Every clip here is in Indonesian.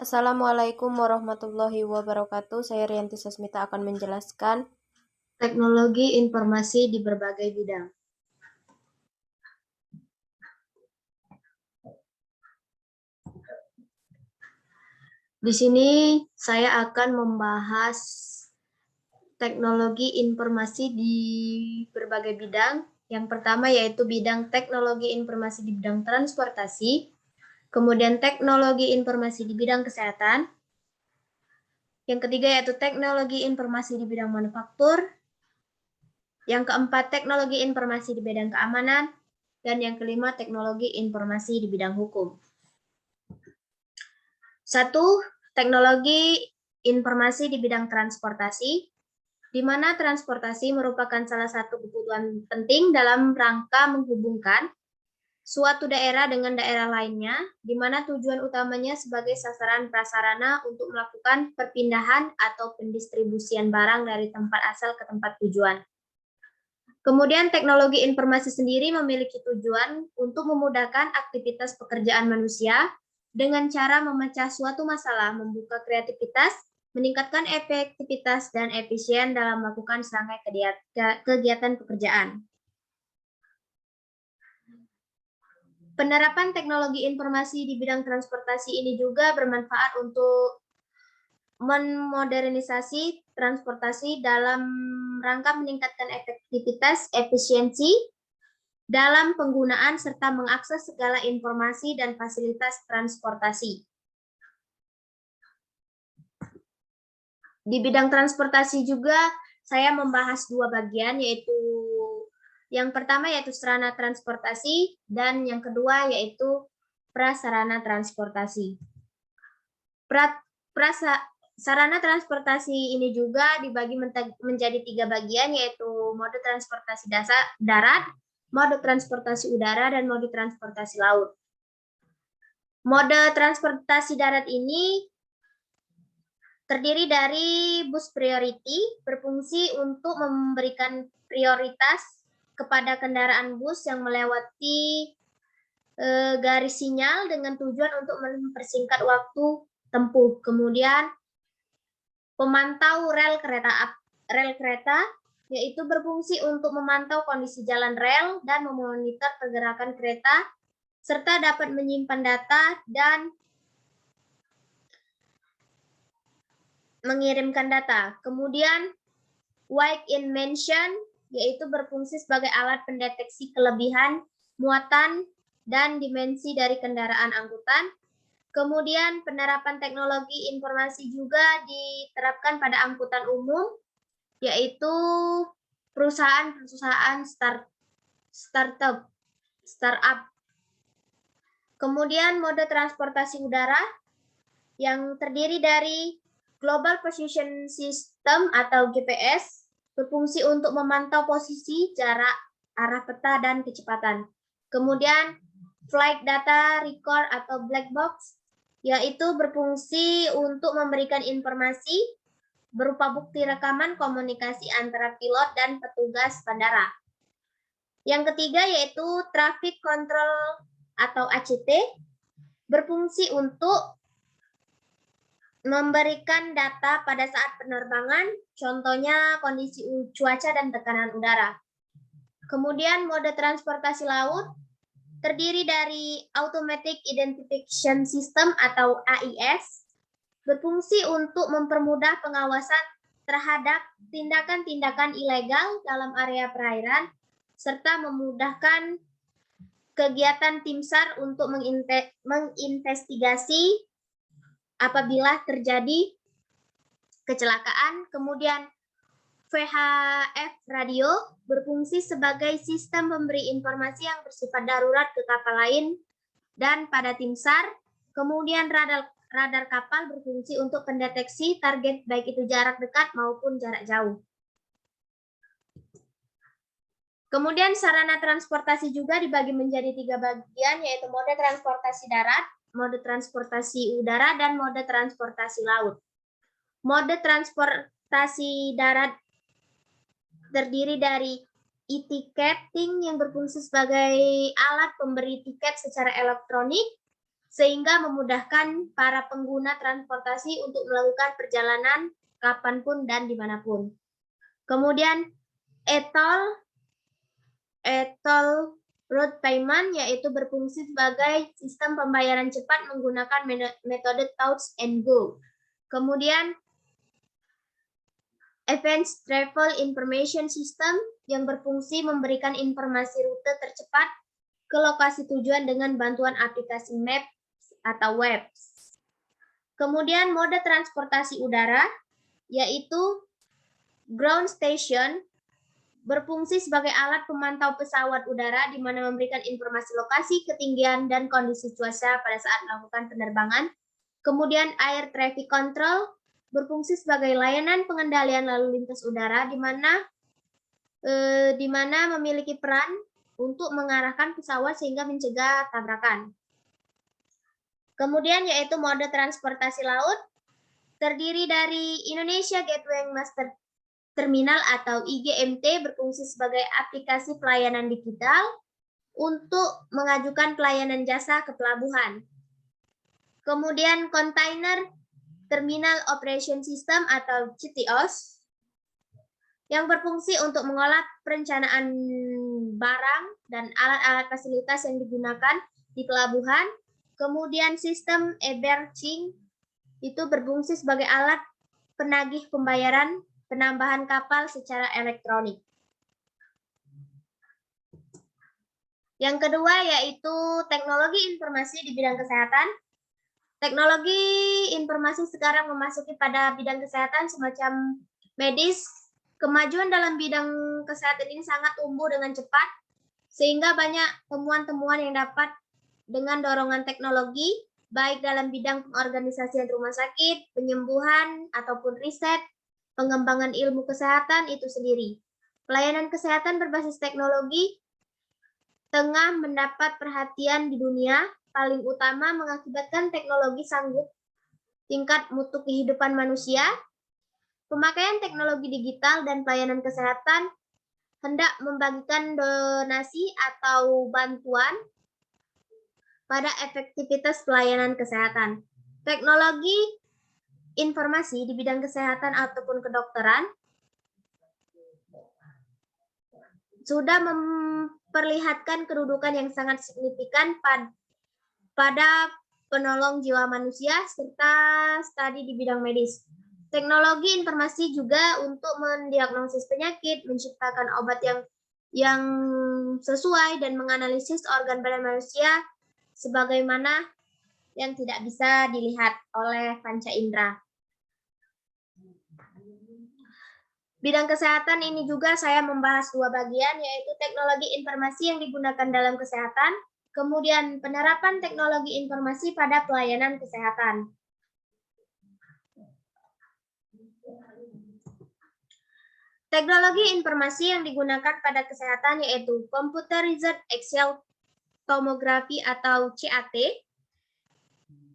Assalamualaikum warahmatullahi wabarakatuh. Saya Rianti Sasmita akan menjelaskan Teknologi informasi di berbagai bidang. Di sini saya akan membahas teknologi informasi di berbagai bidang. Yang pertama yaitu bidang teknologi informasi di bidang transportasi, kemudian teknologi informasi di bidang kesehatan, yang ketiga yaitu teknologi informasi di bidang manufaktur, yang keempat teknologi informasi di bidang keamanan, dan yang kelima teknologi informasi di bidang hukum. Satu, teknologi informasi di bidang transportasi, di mana transportasi merupakan salah satu kebutuhan penting dalam rangka menghubungkan suatu daerah dengan daerah lainnya, di mana tujuan utamanya sebagai sasaran prasarana untuk melakukan perpindahan atau pendistribusian barang dari tempat asal ke tempat tujuan. Kemudian teknologi informasi sendiri memiliki tujuan untuk memudahkan aktivitas pekerjaan manusia dengan cara memecah suatu masalah, membuka kreativitas, meningkatkan efektivitas dan efisien dalam melakukan serangkaian kegiatan pekerjaan. Penerapan teknologi informasi di bidang transportasi ini juga bermanfaat untuk memodernisasi transportasi dalam rangka meningkatkan efektivitas, efisiensi dalam penggunaan serta mengakses segala informasi dan fasilitas transportasi. Di bidang transportasi juga saya membahas dua bagian, yaitu yang pertama yaitu sarana transportasi dan yang kedua yaitu prasarana transportasi. Sarana transportasi ini juga dibagi menjadi tiga bagian, yaitu mode transportasi darat, mode transportasi udara, dan mode transportasi laut. Mode transportasi darat ini terdiri dari bus priority, berfungsi untuk memberikan prioritas kepada kendaraan bus yang melewati garis sinyal dengan tujuan untuk mempersingkat waktu tempuh. Kemudian pemantau rel kereta, yaitu berfungsi untuk memantau kondisi jalan rel dan memonitor pergerakan kereta, serta dapat menyimpan data dan mengirimkan data. Kemudian wake-in mention, yaitu berfungsi sebagai alat pendeteksi kelebihan, muatan, dan dimensi dari kendaraan angkutan. Kemudian penerapan teknologi informasi juga diterapkan pada angkutan umum, yaitu perusahaan-perusahaan startup. Kemudian mode transportasi udara yang terdiri dari Global Position System atau GPS, berfungsi untuk memantau posisi, jarak, arah peta, dan kecepatan. Kemudian Flight Data Record atau Black Box, yaitu berfungsi untuk memberikan informasi berupa bukti rekaman komunikasi antara pilot dan petugas bandara. Yang ketiga yaitu Traffic Control atau ACT, berfungsi untuk memberikan data pada saat penerbangan, contohnya kondisi cuaca dan tekanan udara. Kemudian mode transportasi laut terdiri dari Automatic Identification System atau AIS, berfungsi untuk mempermudah pengawasan terhadap tindakan-tindakan ilegal dalam area perairan, serta memudahkan kegiatan tim SAR untuk menginvestigasi apabila terjadi kecelakaan. Kemudian VHF radio berfungsi sebagai sistem pemberi informasi yang bersifat darurat ke kapal lain dan pada tim SAR. Kemudian radar kapal berfungsi untuk pendeteksi target baik itu jarak dekat maupun jarak jauh. Kemudian sarana transportasi juga dibagi menjadi tiga bagian, yaitu mode transportasi darat, mode transportasi udara, dan mode transportasi laut. Mode transportasi darat terdiri dari e-ticketing yang berfungsi sebagai alat pemberi tiket secara elektronik, sehingga memudahkan para pengguna transportasi untuk melakukan perjalanan kapanpun dan dimanapun. Kemudian e-toll road payment yaitu berfungsi sebagai sistem pembayaran cepat menggunakan metode touch and go. Kemudian Advanced Travel Information System yang berfungsi memberikan informasi rute tercepat ke lokasi tujuan dengan bantuan aplikasi Maps atau Waze. Kemudian mode transportasi udara yaitu ground station berfungsi sebagai alat pemantau pesawat udara di mana memberikan informasi lokasi, ketinggian, dan kondisi cuaca pada saat melakukan penerbangan. Kemudian air traffic control berfungsi sebagai layanan pengendalian lalu lintas udara di mana memiliki peran untuk mengarahkan pesawat sehingga mencegah tabrakan. Kemudian yaitu mode transportasi laut terdiri dari Indonesia Gateway Master Terminal atau IGMT berfungsi sebagai aplikasi pelayanan digital untuk mengajukan pelayanan jasa ke pelabuhan. Kemudian Container Terminal Operation System atau CTOS yang berfungsi untuk mengolah perencanaan barang dan alat-alat fasilitas yang digunakan di pelabuhan. Kemudian sistem e-berthing itu berfungsi sebagai alat penagih pembayaran penambahan kapal secara elektronik. Yang kedua yaitu teknologi informasi di bidang kesehatan. Teknologi informasi sekarang memasuki pada bidang kesehatan semacam medis. Kemajuan dalam bidang kesehatan ini sangat tumbuh dengan cepat, sehingga banyak temuan-temuan yang dapat dengan dorongan teknologi, baik dalam bidang pengorganisasian rumah sakit, penyembuhan, ataupun riset, pengembangan ilmu kesehatan itu sendiri. Pelayanan kesehatan berbasis teknologi tengah mendapat perhatian di dunia, paling utama mengakibatkan teknologi sanggup tingkat mutu kehidupan manusia. Pemakaian teknologi digital dan pelayanan kesehatan hendak membagikan donasi atau bantuan pada efektivitas pelayanan kesehatan. Teknologi informasi di bidang kesehatan ataupun kedokteran sudah memperlihatkan kedudukan yang sangat signifikan pada penolong jiwa manusia serta studi di bidang medis. Teknologi informasi juga untuk mendiagnosis penyakit, menciptakan obat yang sesuai dan menganalisis organ badan manusia sebagaimana yang tidak bisa dilihat oleh panca indera. Bidang kesehatan ini juga saya membahas dua bagian, yaitu teknologi informasi yang digunakan dalam kesehatan, kemudian penerapan teknologi informasi pada pelayanan kesehatan. Teknologi informasi yang digunakan pada kesehatan yaitu Computerized Axial Tomography atau CAT,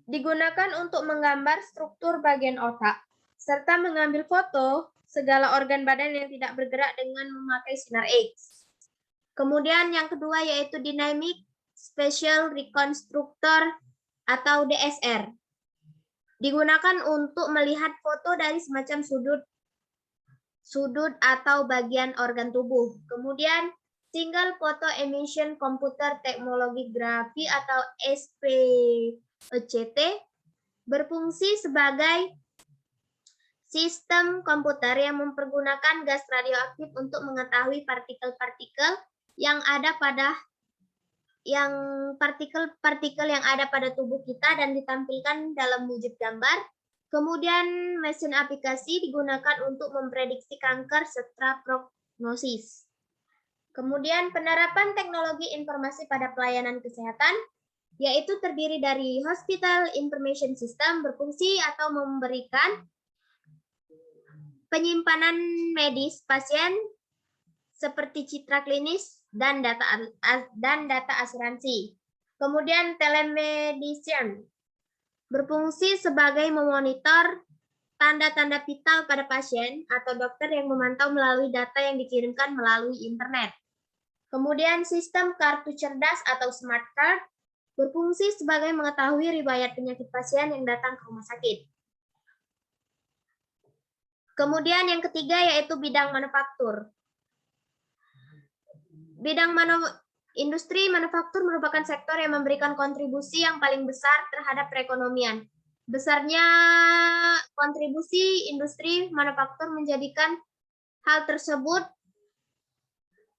digunakan untuk menggambar struktur bagian otak, serta mengambil foto segala organ badan yang tidak bergerak dengan memakai sinar X. Kemudian yang kedua yaitu Dynamic Spatial Reconstructor atau DSR. Digunakan untuk melihat foto dari semacam sudut atau bagian organ tubuh. Kemudian Single Photo Emission Computer Tomography atau SPECT berfungsi sebagai sistem komputer yang mempergunakan gas radioaktif untuk mengetahui partikel-partikel yang ada pada partikel-partikel yang ada pada tubuh kita dan ditampilkan dalam wujud gambar. Kemudian mesin aplikasi digunakan untuk memprediksi kanker serta prognosis. Kemudian penerapan teknologi informasi pada pelayanan kesehatan yaitu terdiri dari Hospital Information System berfungsi atau memberikan penyimpanan medis pasien seperti citra klinis dan data asuransi. Kemudian telemedicine berfungsi sebagai memonitor tanda-tanda vital pada pasien atau dokter yang memantau melalui data yang dikirimkan melalui internet. Kemudian sistem kartu cerdas atau smart card berfungsi sebagai mengetahui riwayat penyakit pasien yang datang ke rumah sakit. Kemudian yang ketiga yaitu bidang manufaktur. Industri manufaktur merupakan sektor yang memberikan kontribusi yang paling besar terhadap perekonomian. Besarnya kontribusi industri manufaktur menjadikan hal tersebut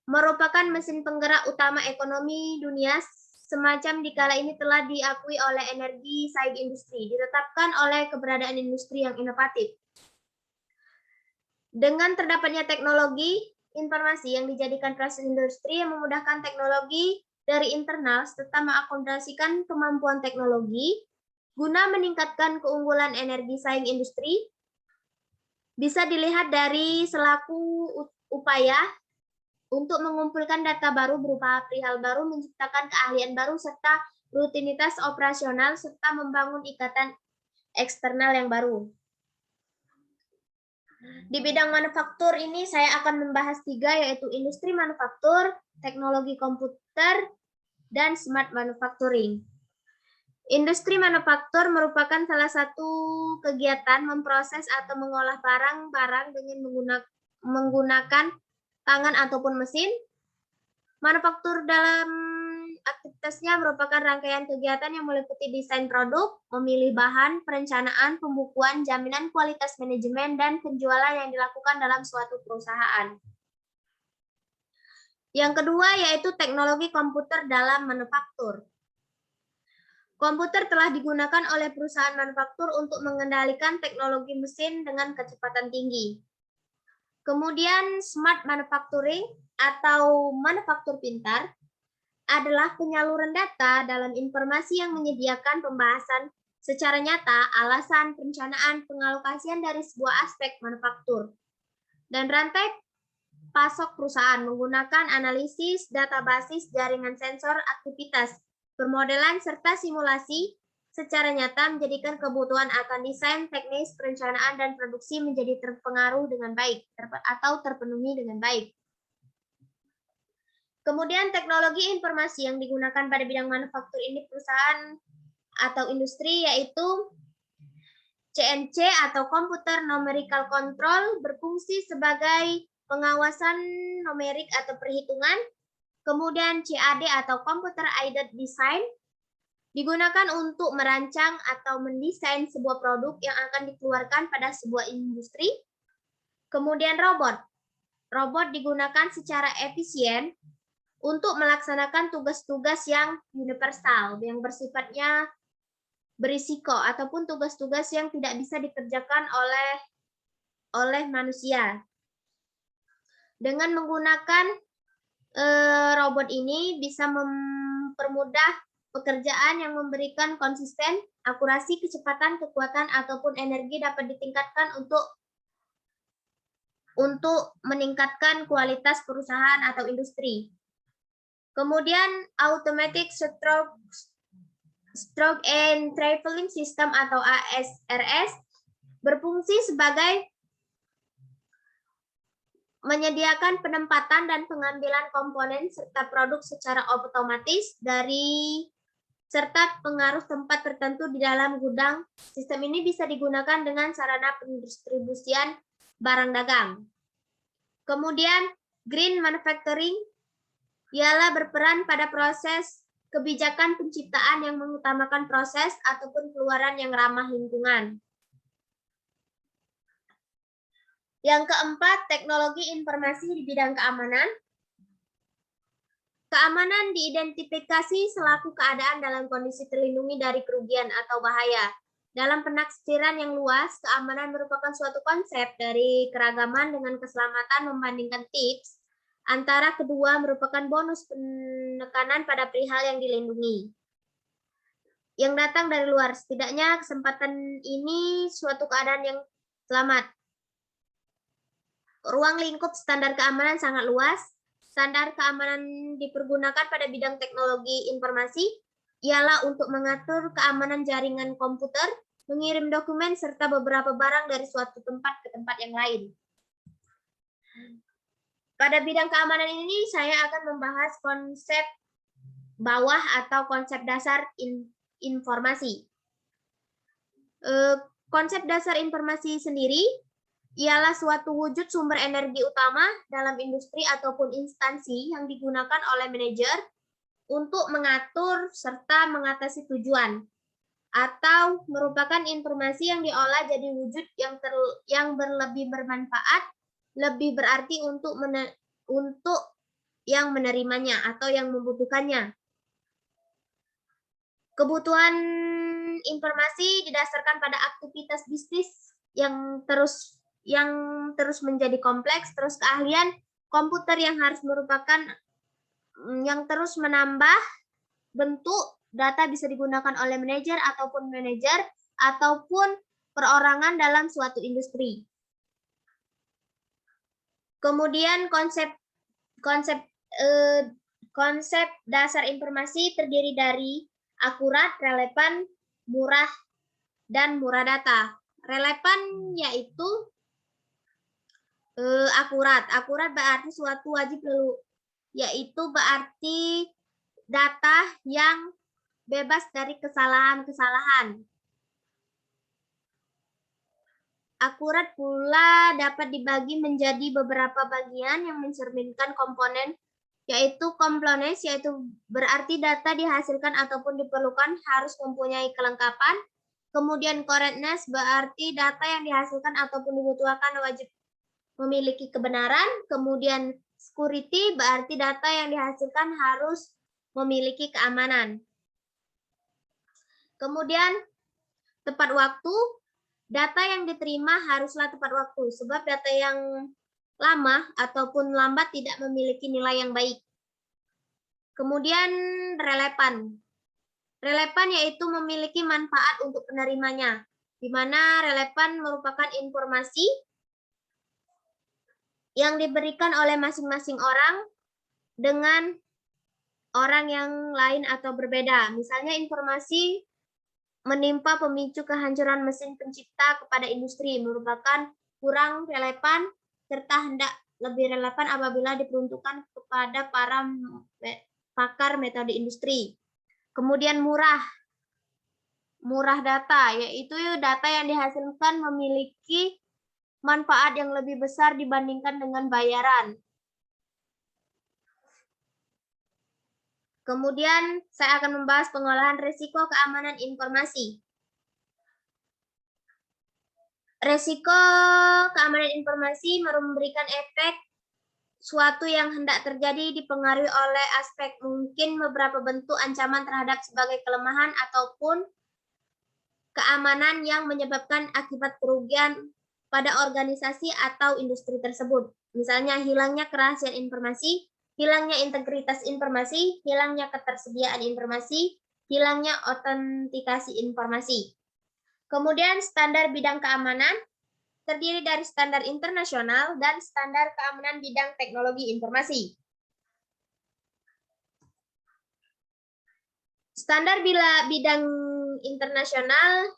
merupakan mesin penggerak utama ekonomi dunia, semacam dikala ini telah diakui oleh energi saing industri, ditetapkan oleh keberadaan industri yang inovatif. Dengan terdapatnya teknologi informasi yang dijadikan proses industri yang memudahkan teknologi dari internal serta mengakomodasikan kemampuan teknologi guna meningkatkan keunggulan energi saing industri, bisa dilihat dari selaku upaya untuk mengumpulkan data baru berupa perihal baru, menciptakan keahlian baru, serta rutinitas operasional, serta membangun ikatan eksternal yang baru. Di bidang manufaktur ini saya akan membahas 3, yaitu industri manufaktur, teknologi komputer, dan smart manufacturing. Industri manufaktur merupakan salah satu kegiatan memproses atau mengolah barang-barang dengan menggunakan tangan ataupun mesin. Manufaktur dalam aktivitasnya merupakan rangkaian kegiatan yang meliputi desain produk, memilih bahan, perencanaan, pembukuan, jaminan kualitas manajemen, dan penjualan yang dilakukan dalam suatu perusahaan. Yang kedua yaitu teknologi komputer dalam manufaktur. Komputer telah digunakan oleh perusahaan manufaktur untuk mengendalikan teknologi mesin dengan kecepatan tinggi. Kemudian smart manufacturing atau manufaktur pintar adalah penyaluran data dalam informasi yang menyediakan pembahasan secara nyata alasan, perencanaan, pengalokasian dari sebuah aspek manufaktur dan rantai pasok perusahaan menggunakan analisis data basis jaringan sensor aktivitas, permodelan serta simulasi secara nyata menjadikan kebutuhan akan desain, teknis, perencanaan, dan produksi menjadi terpengaruh dengan baik atau terpenuhi dengan baik. Kemudian teknologi informasi yang digunakan pada bidang manufaktur ini perusahaan atau industri yaitu CNC atau Computer Numerical Control berfungsi sebagai pengawasan numerik atau perhitungan. Kemudian CAD atau Computer Aided Design digunakan untuk merancang atau mendesain sebuah produk yang akan dikeluarkan pada sebuah industri. Kemudian robot. Robot digunakan secara efisien untuk melaksanakan tugas-tugas yang universal, yang bersifatnya berisiko, ataupun tugas-tugas yang tidak bisa dikerjakan oleh manusia. Dengan menggunakan robot ini bisa mempermudah pekerjaan yang memberikan konsisten, akurasi, kecepatan, kekuatan, ataupun energi dapat ditingkatkan untuk meningkatkan kualitas perusahaan atau industri. Kemudian automatic stroke and traveling system atau ASRS berfungsi sebagai menyediakan penempatan dan pengambilan komponen serta produk secara otomatis serta pengaruh tempat tertentu di dalam gudang. Sistem ini bisa digunakan dengan sarana pendistribusian barang dagang. Kemudian green manufacturing ialah berperan pada proses kebijakan penciptaan yang mengutamakan proses ataupun keluaran yang ramah lingkungan. Yang keempat, teknologi informasi di bidang keamanan. Keamanan diidentifikasi selaku keadaan dalam kondisi terlindungi dari kerugian atau bahaya. Dalam penafsiran yang luas, keamanan merupakan suatu konsep dari keragaman dengan keselamatan membandingkan tips antara kedua merupakan bonus penekanan pada perihal yang dilindungi yang datang dari luar. Setidaknya kesempatan ini suatu keadaan yang selamat. Ruang lingkup standar keamanan sangat luas. Standar keamanan dipergunakan pada bidang teknologi informasi ialah untuk mengatur keamanan jaringan komputer, mengirim dokumen, serta beberapa barang dari suatu tempat ke tempat yang lain. Pada bidang keamanan ini, saya akan membahas konsep bawah atau konsep dasar informasi. Konsep dasar informasi sendiri ialah suatu wujud sumber energi utama dalam industri ataupun instansi yang digunakan oleh manajer untuk mengatur serta mengatasi tujuan, atau merupakan informasi yang diolah jadi wujud yang berlebih bermanfaat, lebih berarti untuk yang menerimanya atau yang membutuhkannya. Kebutuhan informasi didasarkan pada aktivitas bisnis yang terus menjadi kompleks, terus keahlian komputer yang harus merupakan yang terus menambah bentuk data bisa digunakan oleh manajer ataupun perorangan dalam suatu industri. Kemudian konsep dasar informasi terdiri dari akurat, relevan, murah, dan murah data. Relevan yaitu akurat. Akurat berarti suatu wajib yaitu berarti data yang bebas dari kesalahan-kesalahan. Akurat pula dapat dibagi menjadi beberapa bagian yang mencerminkan komponen, yaitu compliance, yaitu berarti data dihasilkan ataupun diperlukan harus mempunyai kelengkapan. Kemudian correctness berarti data yang dihasilkan ataupun dibutuhkan wajib memiliki kebenaran. Kemudian security berarti data yang dihasilkan harus memiliki keamanan. Kemudian tepat waktu, data yang diterima haruslah tepat waktu, sebab data yang lama ataupun lambat tidak memiliki nilai yang baik. Kemudian relevan. Relevan yaitu memiliki manfaat untuk penerimanya, di mana relevan merupakan informasi yang diberikan oleh masing-masing orang dengan orang yang lain atau berbeda. Misalnya informasi menimpa pemicu kehancuran mesin pencipta kepada industri merupakan kurang relevan, serta hendak lebih relevan apabila diperuntukkan kepada para pakar metode industri. Kemudian murah data, yaitu data yang dihasilkan memiliki manfaat yang lebih besar dibandingkan dengan bayaran. Kemudian saya akan membahas pengolahan risiko keamanan informasi. Risiko keamanan informasi memberikan efek suatu yang hendak terjadi dipengaruhi oleh aspek mungkin beberapa bentuk ancaman terhadap sebagai kelemahan ataupun keamanan yang menyebabkan akibat kerugian pada organisasi atau industri tersebut. Misalnya hilangnya kerahasiaan informasi, hilangnya integritas informasi, hilangnya ketersediaan informasi, hilangnya autentikasi informasi. Kemudian standar bidang keamanan terdiri dari standar internasional dan standar keamanan bidang teknologi informasi. Standar bidang internasional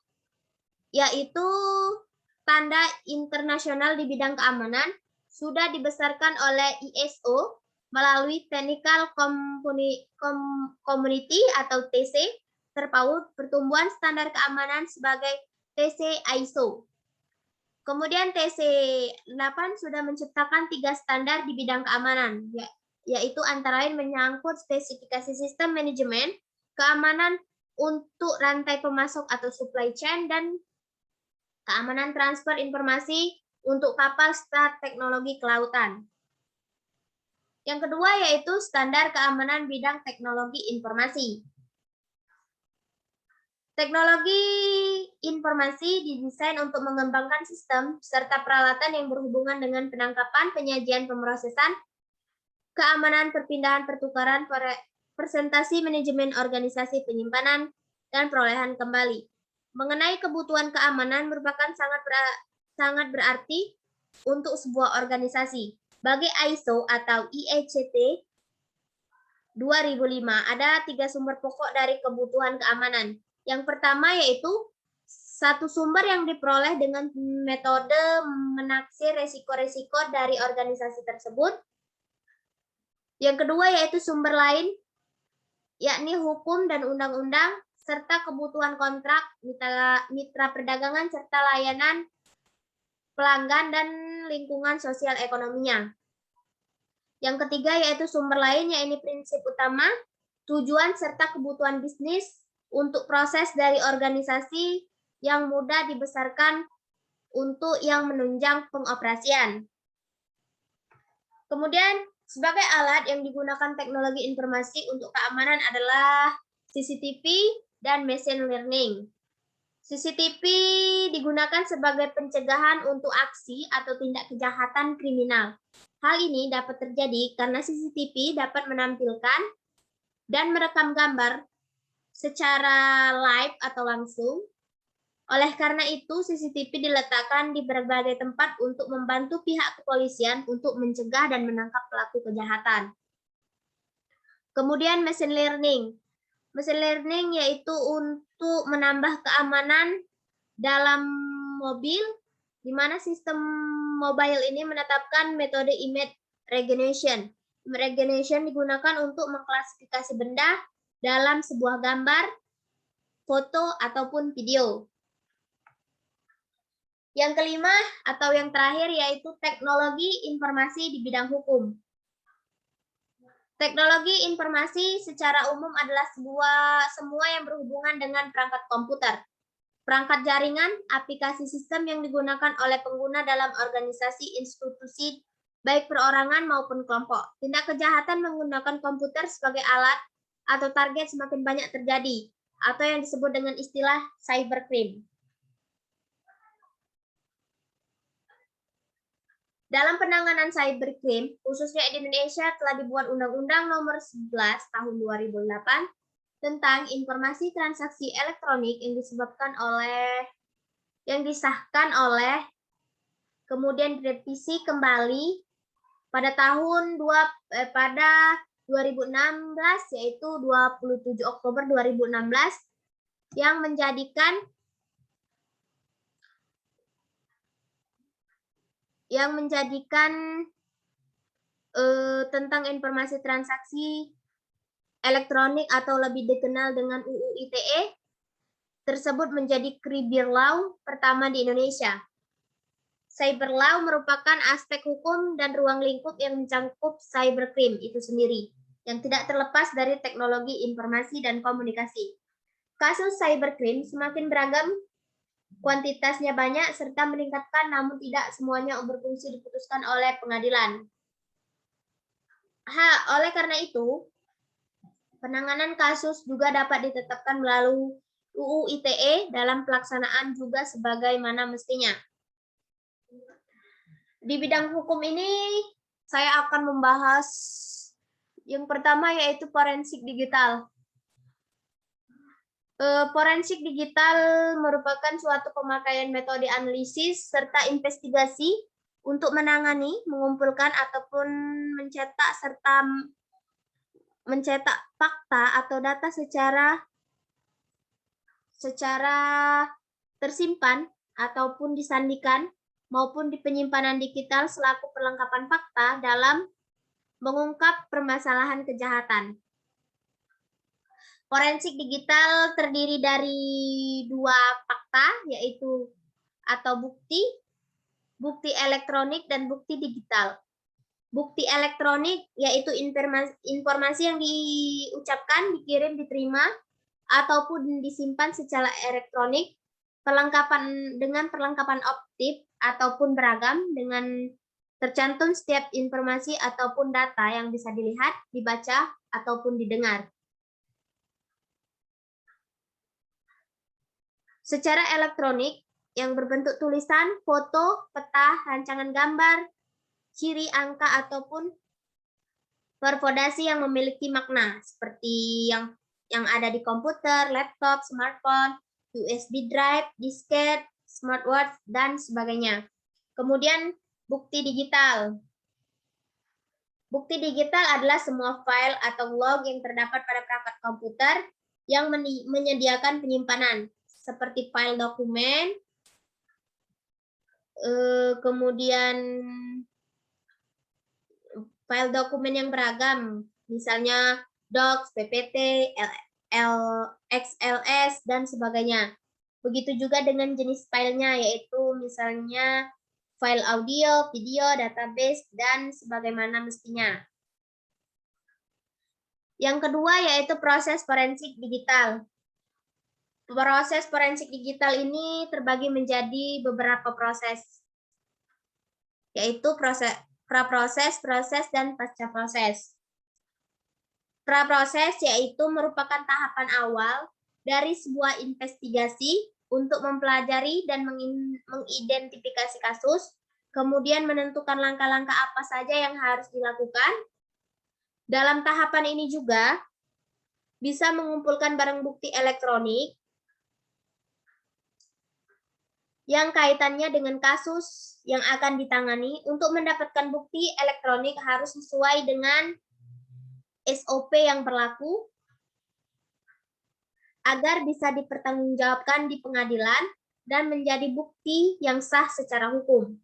yaitu tanda internasional di bidang keamanan sudah dibesarkan oleh ISO melalui Technical Community atau TC, terpaut pertumbuhan standar keamanan sebagai TC ISO. Kemudian TC8 sudah menciptakan 3 standar di bidang keamanan, yaitu antara lain menyangkut spesifikasi sistem manajemen, keamanan untuk rantai pemasok atau supply chain, dan keamanan transfer informasi untuk kapal serta teknologi kelautan. Yang kedua yaitu standar keamanan bidang teknologi informasi. Teknologi informasi didesain untuk mengembangkan sistem serta peralatan yang berhubungan dengan penangkapan, penyajian, pemrosesan, keamanan, perpindahan, pertukaran, presentasi, manajemen organisasi, penyimpanan, dan perolehan kembali. Mengenai kebutuhan keamanan merupakan sangat berarti untuk sebuah organisasi. Bagi ISO atau IECT 2005, ada 3 sumber pokok dari kebutuhan keamanan. Yang pertama yaitu satu sumber yang diperoleh dengan metode menaksir resiko-resiko dari organisasi tersebut. Yang kedua yaitu sumber lain yakni hukum dan undang-undang, serta kebutuhan kontrak, mitra perdagangan, serta layanan pelanggan dan lingkungan sosial ekonominya. Yang ketiga yaitu sumber lain, yaitu prinsip utama, tujuan serta kebutuhan bisnis untuk proses dari organisasi yang mudah dibesarkan untuk yang menunjang pengoperasian. Kemudian sebagai alat yang digunakan teknologi informasi untuk keamanan adalah CCTV dan machine learning. CCTV digunakan sebagai pencegahan untuk aksi atau tindak kejahatan kriminal. Hal ini dapat terjadi karena CCTV dapat menampilkan dan merekam gambar secara live atau langsung. Oleh karena itu, CCTV diletakkan di berbagai tempat untuk membantu pihak kepolisian untuk mencegah dan menangkap pelaku kejahatan. Kemudian machine learning. Machine learning yaitu untuk menambah keamanan dalam mobil, di mana sistem mobile ini menetapkan metode image recognition. Recognition digunakan untuk mengklasifikasi benda dalam sebuah gambar, foto, ataupun video. Yang kelima atau yang terakhir yaitu teknologi informasi di bidang hukum. Teknologi informasi secara umum adalah semua yang berhubungan dengan perangkat komputer, perangkat jaringan, aplikasi sistem yang digunakan oleh pengguna dalam organisasi, institusi, baik perorangan maupun kelompok. Tindak kejahatan menggunakan komputer sebagai alat atau target semakin banyak terjadi, atau yang disebut dengan istilah cybercrime. Dalam penanganan cybercrime, khususnya di Indonesia, telah dibuat Undang-Undang Nomor 11 Tahun 2008 tentang informasi transaksi elektronik yang disahkan oleh kemudian direvisi kembali pada tahun 2016, yaitu 27 Oktober 2016, yang menjadikan tentang informasi transaksi elektronik atau lebih dikenal dengan UU ITE tersebut menjadi cyber law pertama di Indonesia. Cyber law merupakan aspek hukum dan ruang lingkup yang mencakup cybercrime itu sendiri, yang tidak terlepas dari teknologi informasi dan komunikasi. Kasus cybercrime semakin beragam, kuantitasnya banyak, serta meningkatkan, namun tidak semuanya berfungsi diputuskan oleh pengadilan. Oleh karena itu, penanganan kasus juga dapat ditetapkan melalui UU ITE dalam pelaksanaan juga sebagaimana mestinya. Di bidang hukum ini, saya akan membahas yang pertama yaitu forensik digital. Forensik digital merupakan suatu pemakaian metode analisis serta investigasi untuk menangani, mengumpulkan ataupun mencetak fakta atau data secara tersimpan ataupun disandikan maupun di penyimpanan digital selaku perlengkapan fakta dalam mengungkap permasalahan kejahatan. Forensik digital terdiri dari dua fakta, yaitu atau bukti elektronik dan bukti digital. Bukti elektronik yaitu informasi yang diucapkan, dikirim, diterima, ataupun disimpan secara elektronik, dengan perlengkapan optik ataupun beragam, dengan tercantum setiap informasi ataupun data yang bisa dilihat, dibaca, ataupun didengar. Secara elektronik yang berbentuk tulisan, foto, peta, rancangan gambar, ciri, angka, ataupun perkodasi yang memiliki makna seperti yang ada di komputer, laptop, smartphone, USB drive, disket, smartwatch, dan sebagainya. Kemudian bukti digital. Bukti digital adalah semua file atau log yang terdapat pada perangkat komputer yang menyediakan penyimpanan, seperti file dokumen, kemudian file dokumen yang beragam, misalnya Docs, PPT, XLS, dan sebagainya. Begitu juga dengan jenis filenya, yaitu misalnya file audio, video, database, dan sebagaimana mestinya. Yang kedua yaitu proses forensik digital. Proses forensik digital ini terbagi menjadi beberapa proses, yaitu praproses, proses, dan pasca proses. Praproses yaitu merupakan tahapan awal dari sebuah investigasi untuk mempelajari dan mengidentifikasi kasus, kemudian menentukan langkah-langkah apa saja yang harus dilakukan. Dalam tahapan ini juga bisa mengumpulkan barang bukti elektronik yang kaitannya dengan kasus yang akan ditangani. Untuk mendapatkan bukti elektronik harus sesuai dengan SOP yang berlaku agar bisa dipertanggungjawabkan di pengadilan dan menjadi bukti yang sah secara hukum.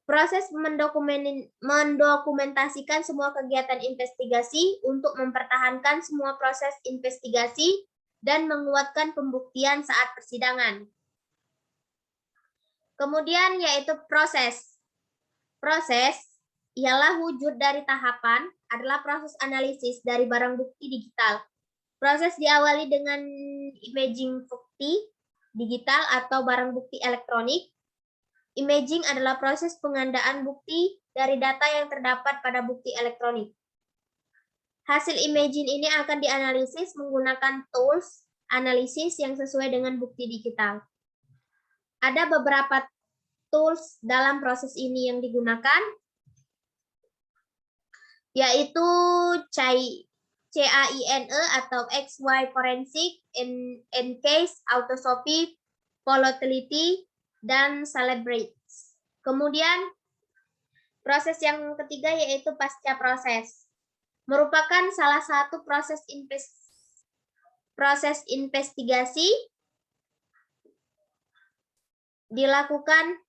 Proses mendokumentasikan semua kegiatan investigasi untuk mempertahankan semua proses investigasi dan menguatkan pembuktian saat persidangan. Kemudian yaitu proses. Proses ialah wujud dari tahapan, adalah proses analisis dari barang bukti digital. Proses diawali dengan imaging bukti digital atau barang bukti elektronik. Imaging adalah proses pengandaan bukti dari data yang terdapat pada bukti elektronik. Hasil imaging ini akan dianalisis menggunakan tools analisis yang sesuai dengan bukti digital. Ada beberapa tools dalam proses ini yang digunakan, yaitu CAINE atau XY Forensic, EnCase, Autoscopy, Volatility, dan Celebrate. Kemudian proses yang ketiga yaitu pasca proses. Merupakan salah satu proses investigasi dilakukan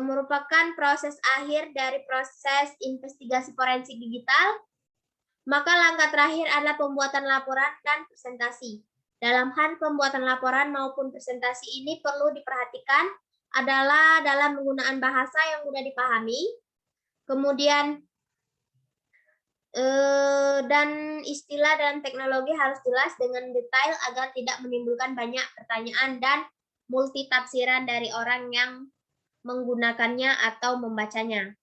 merupakan proses akhir dari proses investigasi forensik digital. Maka langkah terakhir adalah pembuatan laporan dan presentasi. Dalam hal pembuatan laporan maupun presentasi ini perlu diperhatikan adalah dalam penggunaan bahasa yang mudah dipahami, kemudian dan istilah dan teknologi harus jelas dengan detail agar tidak menimbulkan banyak pertanyaan dan multitafsiran dari orang yang menggunakannya atau membacanya.